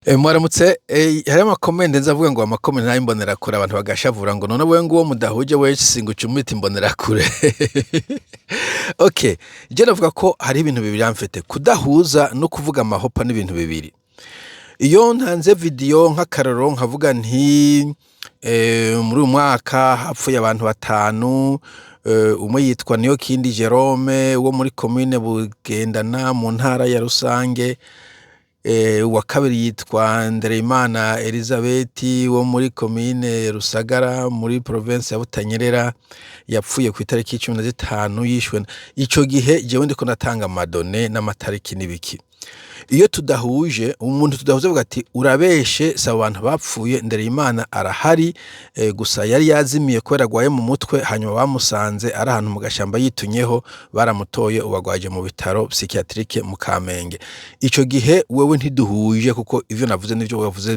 Mwaramutse hari amakomende nzavuga ngo amakomende n'ayimbonerakure abantu bagashavura ngo none wewe nguwo mudahuje wese singuca umwita imbonerakure. Okay, je navuga ko hari ibintu bibiri amfete kudahuza no kuvuga amahopa n'ibintu bibiri. Iyo ntanze video nk'akaroro nkavuga nti muri uyu mwaka hapfuye abantu 5, umwe yitwa Niyokindi Jerome wo muri commune Bugendana mu ntara ya Rusange, wa kabiri yitwa Ndereyimana Elizabeth wo muri commune Rusagara muri province ya Butanyerera yapfuye ku itariki 15 yishwe. Ico gihe jewe ndiko natanga amadone n'amatariki n'ibiki. Iyo tudahuje umuntu tudahuze avuga ati urabeshe sa abantu bapfuye Ndereyimana arahari, gusa yari yazimiye kubera agwaye mu mutwe hanyuma bamusanze ari ahantu mu gashamba yitunyeho baramutoye ubagwaje mu bitaro psychiatrique mu Kamenge. Ico gihe wewe ntiduhuje kuko ivyo navuze n'ivyo wavuze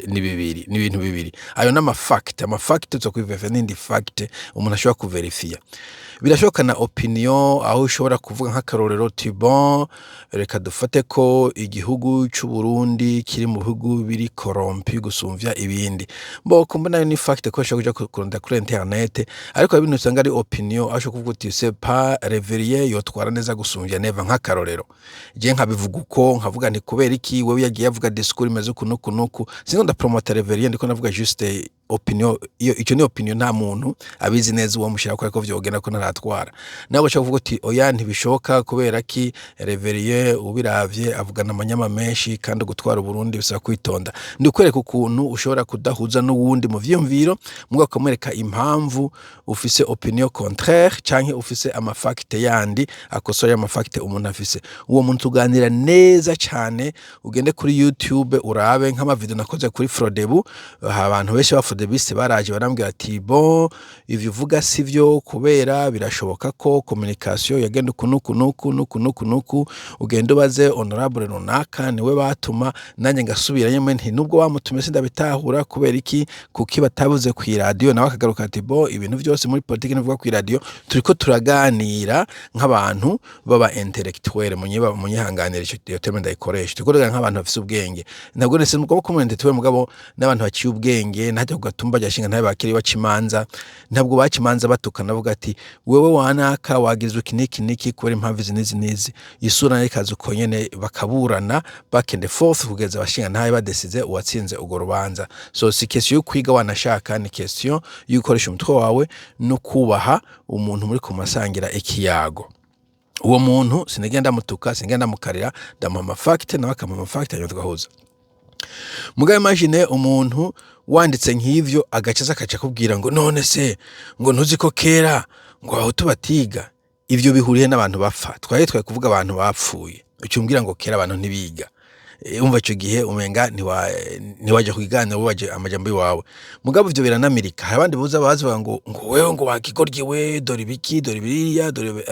ni bibiri, ni ibintu bibiri. Ayo n'ama fact zo kuverify n'indi fact umuntu ashobora kuverifya. Birashoboka na opinion aho ushobora kuvuga nk'akarorero bon reka dufate ko igihugu c'u Burundi kiri mu bihugu biri corrompu gusumvya ibindi. Mboko mbona ni fact ko ushobora kuja kurondera kuri internet, ariko ibintu usanga ari opinion aho ushobora kuvuga uti c'est pas révérié yotwara neza gusumvya neva nk'akarorero. Je nkabivuga uko nkavuga nti kubera iki wewe yagiye avuga discours imeze uku singo ndapromoter révérié ndiko navuga juste opinion. Iyo ico ni opinion nta muntu abizi neza uwo mushira ko vyogenda ko naratwara. Nabo cyo kuvuga uti oya ntibishoboka kubera ki révérié ubiravye avugana amanyama menshi kandi gutwara Burundi bisaba kwitonda. Ndikwereka ukuntu ushobora kudahuza n'uwundi mu vyumviro mugabo kamwereka impamvu ufise opinion contraire canke ufise ama fact yandi akosoye ama fact umuntu afise. Uwo muntu tuganira neza cyane ugende kuri YouTube urabe nk'ama video nakoze kuri Frodebu, abantu benshi ba Frodebiste baraje barambwira ati bon ivyo uvuga sivyo kubera birashoboka ko communication yagenda nuku ugende baze honorable runaka niwe batuma nanjye ngasubira nyeme nti nubwo bamutume sindabitahura kubera iki kuki batabuze ku radio nawe akagaruka ati bon ibintu byose muri politique nivuga ku radio turiko turaganira nk'abantu baba intellectuel munyihanganira ico terme ndayikoresha tukorega nk'abantu bafise ubwenge. Ntabwo nese mugabo comment tuwe mugabo n'abantu baciye ubwenge ntajya kugatumba jashinga ntabe bakiri bacimanza, ntabwo bacimanza batukana bavuga ati wewe wanaka wagizwe kiniki kubera impamvu nizi isura n'ikazi uko nyene bakaburana back and forth kugeza bashinga ntabe badesize uwatsinze ugo rubanza. So si question yo kwiga wanashaka ni question y'ukoresha umutwe wawe no kubaha umuntu muri kumasangira ikiyago. Uwo muntu sinigenda mutuka sinigenda mukarira ndamama fact na bakamama fact ayo tugahuza. Mugabe imagine umuntu wanditse nk'ivyo agacaza akaca kubwira ngo none se ngo ntuzi ko kera ngo aho tubatiga ivyo bihuriye n'abantu bapfa twaye kuvuga abantu bapfuye ucyumbwira ngo kera abantu ntibiga. Umva ico gihe umenga ntiwaje kugiganira waje amajambo yawe mugabo ivyo biranamirika. Hari abandi buza bavuga ngo wewe ngo wakigorgiwe dore biki dore biriya dore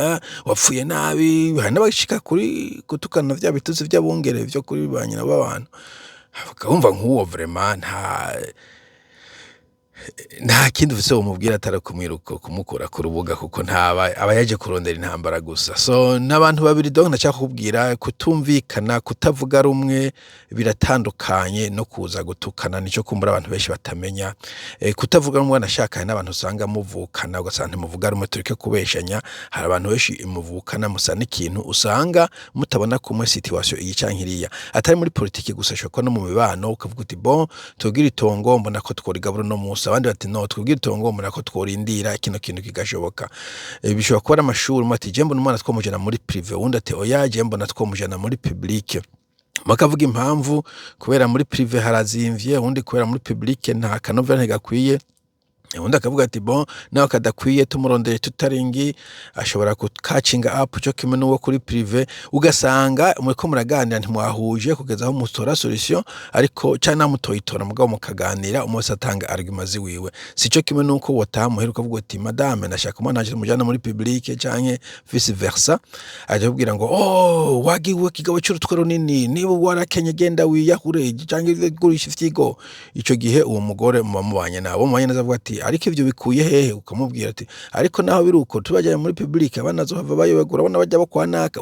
wapfuye nabi. Hari n'abashika kuri gutukana vya bituzi vy'abungere vyo kuri banyina b'abantu umva nk'uwo vraiment nta kindi ufise umubwira atari kumwiruka kumukura ku rubuga kuko ntaba abayaje kurondera intambara gusa. So n'abantu babiri donc ndashaka kubwira kutumvikana kutavuga rumwe biratandukanye no kuza gutukana nico kumbura abantu benshi batamenya. Kutavuga rumwe nashaka n'abantu usanga muvukana ugasanga muvuga rumwe turike kubeshanya. Hari abantu benshi muvukana musa n'ikintu usanga mutabona kumwe situation iyi cankiriya atari muri politiki gusa shoko no mu mibano ukavuga uti bon tugira itongo mbona ko tworigaburo no musa abandi bati no twubwira itongo mbona ko tworindira kino kintu kigashoboka. Bishobora kuba amashuri mati je mbona umwana twomujana muri privé undi ati oya je mbona twomujana muri public bakavuga impamvu kubera muri privé harazimvye undi kubera muri public nta kanovera ntigakwiye. Undi akavuga ati bon nawe kadakwiye tumurondere tutaringi ashobora kukacinga up cyo kimwe n'uwo kuri privé ugasanga umweko muraganira ntimwahuje kugeza aho mutora solution ariko cyana mutoyitora mugabo mukaganira umose atanga argument ziwiwe. Sico kimwe nuko wotamuheruka avuga ati madame nashaka umwana aje mujana muri public canke vice versa aje kubwira ngo oh wagiwe kigabo cy'urutwero nini niba warakenye genda wiyahure canke gurisha ifyigo. Ico gihe uwo mugore mubanye nabo mubanye neza avuga ati ati ariko ivyo bikuye hehe, ukamubwira ati ariko naho biri uko tubajanye muri public abana zohava bayobegura abona bajya bakwanaka,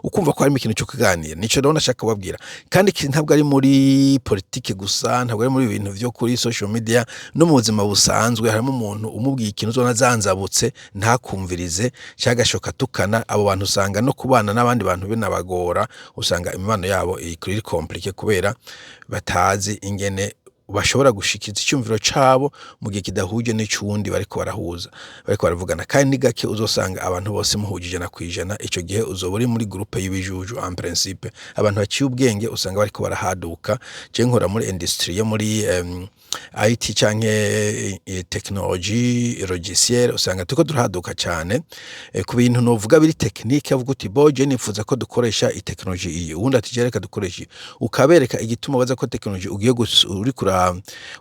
ukumva ko harimo ikintu cyo kuganira. Nico rero nashaka kubabwira, kandi iki ntabwo ari muri politike gusa, ntabwo ari muri ibintu vyo kuri social media, no mu buzima busanzwe harimo umuntu umubwiye ikintu uzona zanzabutse ntakumvirize cyagashoka tukana. Abo bantu usanga no kubana n'abandi bantu binabagora, usanga imibano yabo iri compliqué kubera batazi ingene bashobora gushikiza icyumviro cabo mu gihe kidahuje n'icundi bariko baravugana. kandi ni gake uzosanga abantu bose muhujije na kwijana, ico gihe uzoba uri muri groupe y'ibijuju. En principe abantu baciye ubwenge usanga bariko barahaduka. Je nkora muri industrie yo muri IT canke technology logiciel, usanga tuko turahaduka cyane ku bintu novuga biri technique. avuga uti boje nifuza ko dukoresha i technology iyi, ubundi ati jereka dukoresha, ukabereka igituma baza ko technology ugiye uri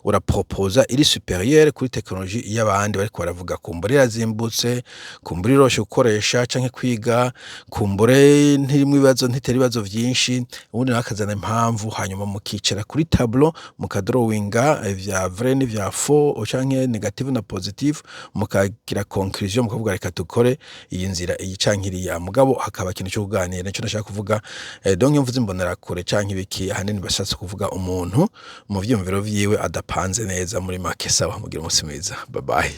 uraproposa iri superieur kuri technology y'abandi bariko baravuga. kumbure irazimbutse, kumbure iroshe gukoresha canke kwiga, kumbure ntirimwe ibibazo vyinshi, ubundi nakazana impamvu, hanyuma mukicara kuri tableau mukadrawinga vya vrai ni vya faux canke negative na positive, mukagira conclusion mukavuga reka dukore iyi nzira iyi canke iriya. mugabo hakaba ikintu cyo kuganira. Nico nashaka kuvuga. Donc mvuze imbonera kure canke ibiki hanini bashatse kuvuga umuntu mu vyumviro vyiwe adapanze neza muri make. Sawa, mugira umunsi mwiza, bye bye.